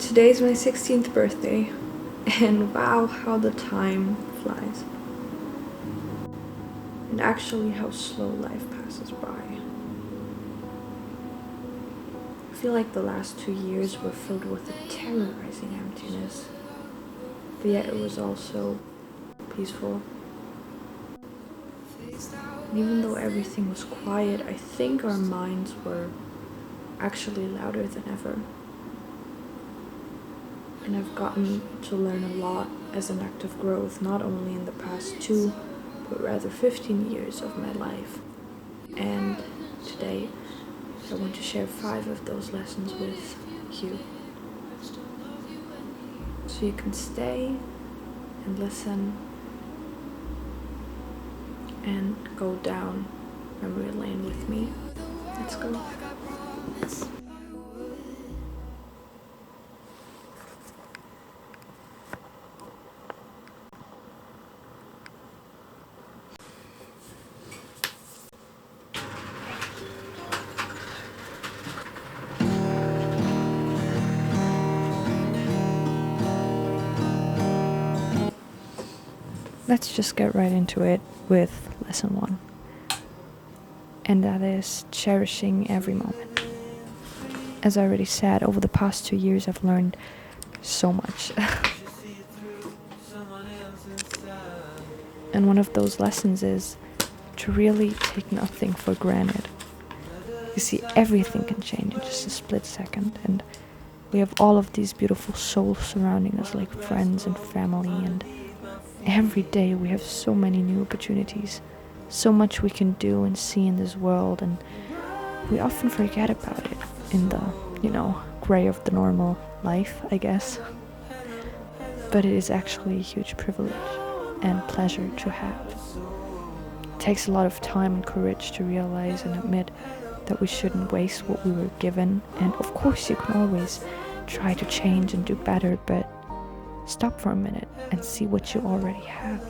Today's my 16th birthday, and wow, how the time flies. And actually how slow life passes by. I feel like the last 2 years were filled with a terrorizing emptiness, but yet it was also peaceful. And even though everything was quiet, I think our minds were actually louder than ever. And I've gotten to learn a lot as an act of growth, not only in the past 2, but rather 15 years of my life. And today, I want to share 5 of those lessons with you. So you can stay and listen and go down memory lane with me. Let's go. Let's just get right into it with lesson 1. And that is cherishing every moment. As I already said, over the past 2 years I've learned so much. And one of those lessons is to really take nothing for granted. You see, everything can change in just a split second, and we have all of these beautiful souls surrounding us, like friends and family, and every day we have so many new opportunities, so much we can do and see in this world, and we often forget about it in the, gray of the normal life, I guess. But it is actually a huge privilege and pleasure to have. It takes a lot of time and courage to realize and admit that we shouldn't waste what we were given, and of course you can always try to change and do better, but stop for a minute and see what you already have.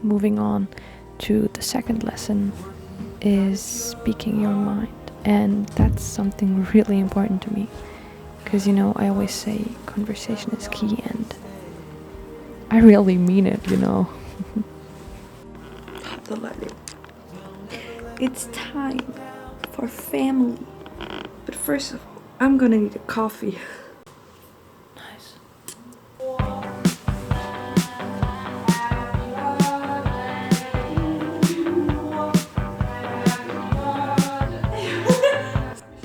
Moving on to the second lesson is speaking your mind, and that's something really important to me. Because, I always say conversation is key, and I really mean it, The lighting. It's time for family. But first of all, I'm gonna need a coffee. Nice.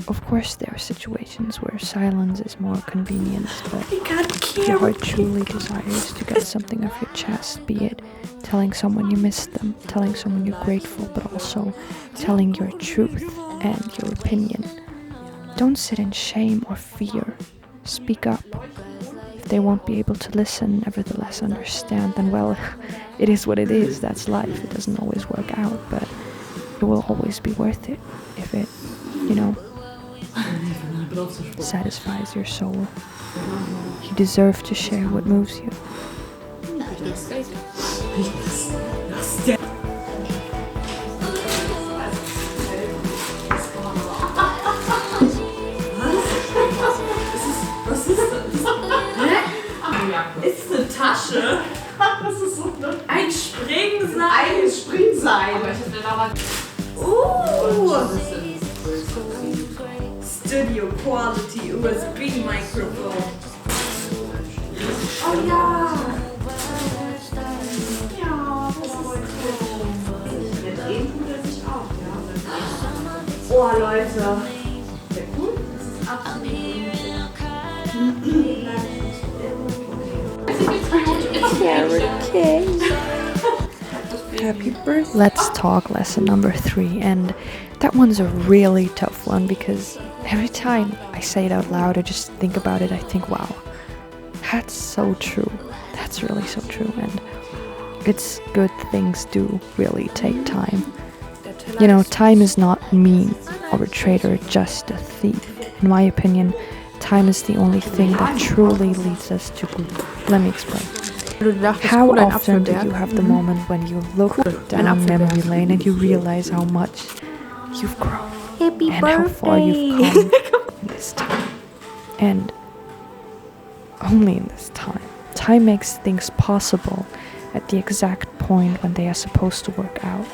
Of course, there are situations where silence is more convenient, but if your heart truly desires to get something off your chest, be it telling someone you miss them, telling someone you're grateful, but also telling your truth and your opinion, don't sit in shame or fear. Speak up. If they won't be able to listen, nevertheless understand, then well, it is what it is. That's life. It doesn't always work out, but it will always be worth it if it, satisfies your soul. You deserve to share what moves you. Ist eine Tasche. Das ist so ein Springseil. Ein Springseil. Aber ich hab da Studio Quality USB Microphone. Oh ja. Ja, das ist cool. Mit dem tut er sich auch, ja. Oh Leute. Sehr cool. Das ist absolut Happy birthday. Let's talk lesson number 3, and that one's a really tough one because every time I say it out loud or just think about it, I think, wow, that's so true. That's really so true, and it's good things do really take time. Time is not mean or a traitor, just a thief. In my opinion, time is the only thing that truly leads us to good. Let me explain. Du dachtest, How cool, ein often do Apfelberg. you have the moment when you look down memory lane and you realize how much you've grown Happy and how far you've come in this time? And only in this time. Time makes things possible at the exact point when they are supposed to work out.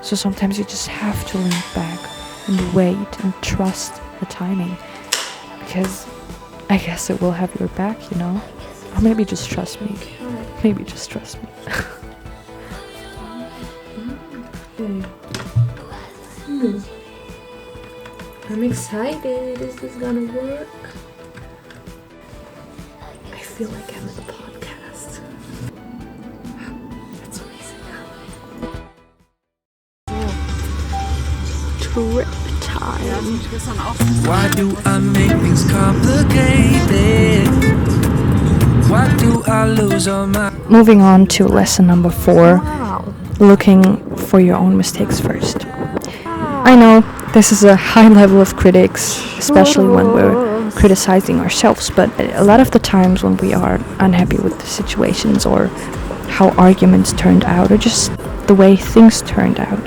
So sometimes you just have to lean back and wait and trust the timing, because I guess it will have your back, you know? Or maybe just trust me. Maybe just trust me. I'm excited. Is this gonna work? I feel like I'm in a podcast. That's amazing. Trip time. Why do I make things complicated? Why do I lose all my... Moving on to lesson number 4, Wow. looking for your own mistakes first. I know this is a high level of critics, especially when we're criticizing ourselves, but a lot of the times when we are unhappy with the situations or how arguments turned out or just the way things turned out,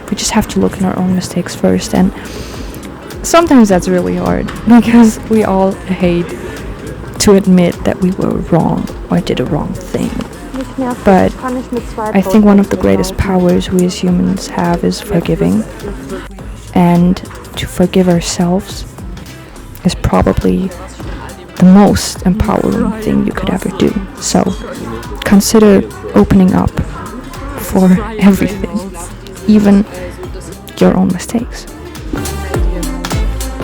we just have to look in our own mistakes first. And sometimes that's really hard because we all hate to admit that we were wrong or did a wrong thing. But I think one of the greatest powers we as humans have is forgiving. And to forgive ourselves is probably the most empowering thing you could ever do. So consider opening up for everything, even your own mistakes.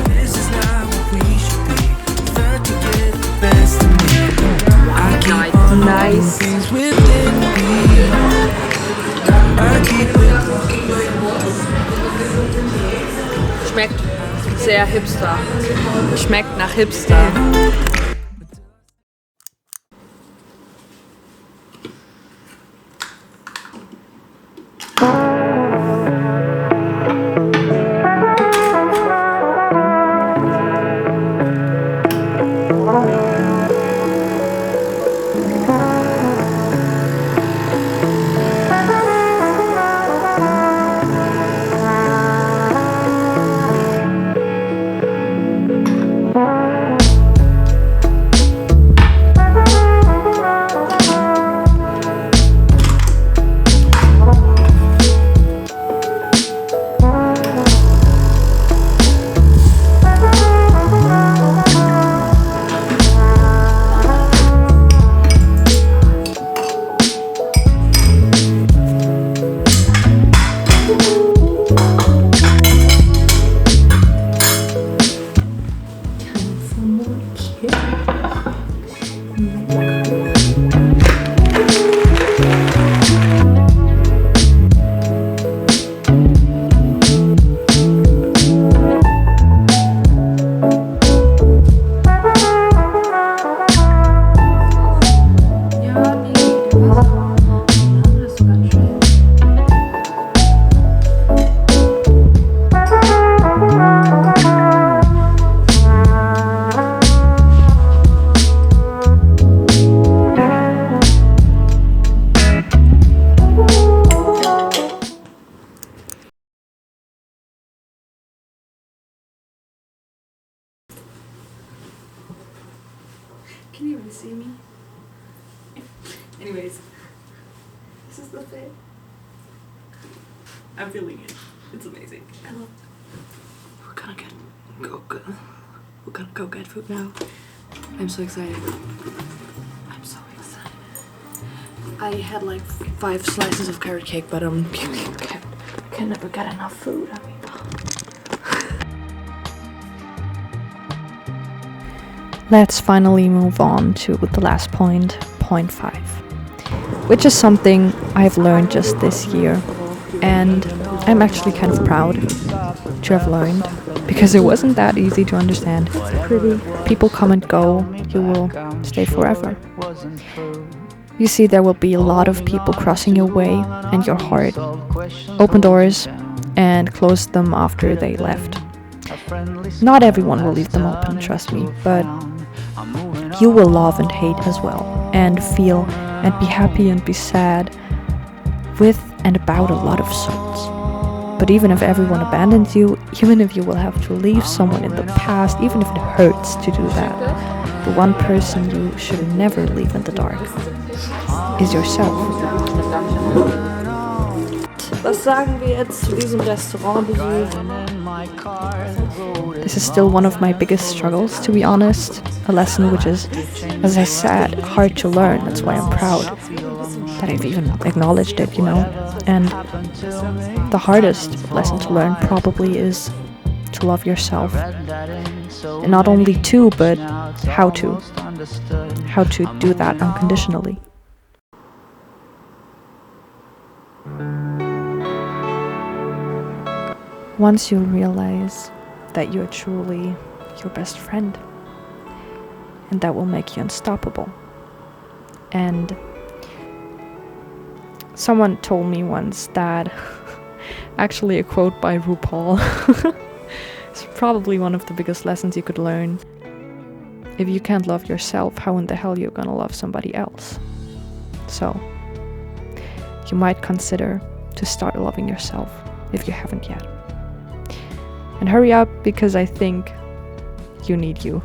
This is not what we should be. Prefer to get the best of me. I keep on Nice. things within me. I keep it. Schmeckt sehr hipster. Schmeckt nach Hipster. Can you even see me? Anyways, this is the fit. I'm feeling it. It's amazing. I love it. We're gonna go get food now. I'm so excited. I'm so excited. I had like 5 slices of carrot cake, but I can never get enough food. I mean, Let's finally move on to the last point, point 5, which is something I've learned just this year, and I'm actually kind of proud to have learned, because it wasn't that easy to understand. People come and go, you will stay forever. You see, there will be a lot of people crossing your way and your heart. Open doors and close them after they left. Not everyone will leave them open, trust me, but you will love and hate as well, and feel and be happy and be sad with and about a lot of souls. But even if everyone abandons you, even if you will have to leave someone in the past, even if it hurts to do that, the one person you should never leave in the dark is yourself. Was sagen wir jetzt zu diesem Restaurantbesuch? This is still one of my biggest struggles, to be honest. A lesson which is, as I said, hard to learn. That's why I'm proud that I've even acknowledged it, you know. And the hardest lesson to learn probably is to love yourself. And not only to, but how to. How to do that unconditionally. Once you realize that you're truly your best friend, and that will make you unstoppable. And someone told me once that, actually a quote by RuPaul, it's probably one of the biggest lessons you could learn. If you can't love yourself, how in the hell you're gonna love somebody else? So, you might consider to start loving yourself if you haven't yet. And hurry up, because I think you need you.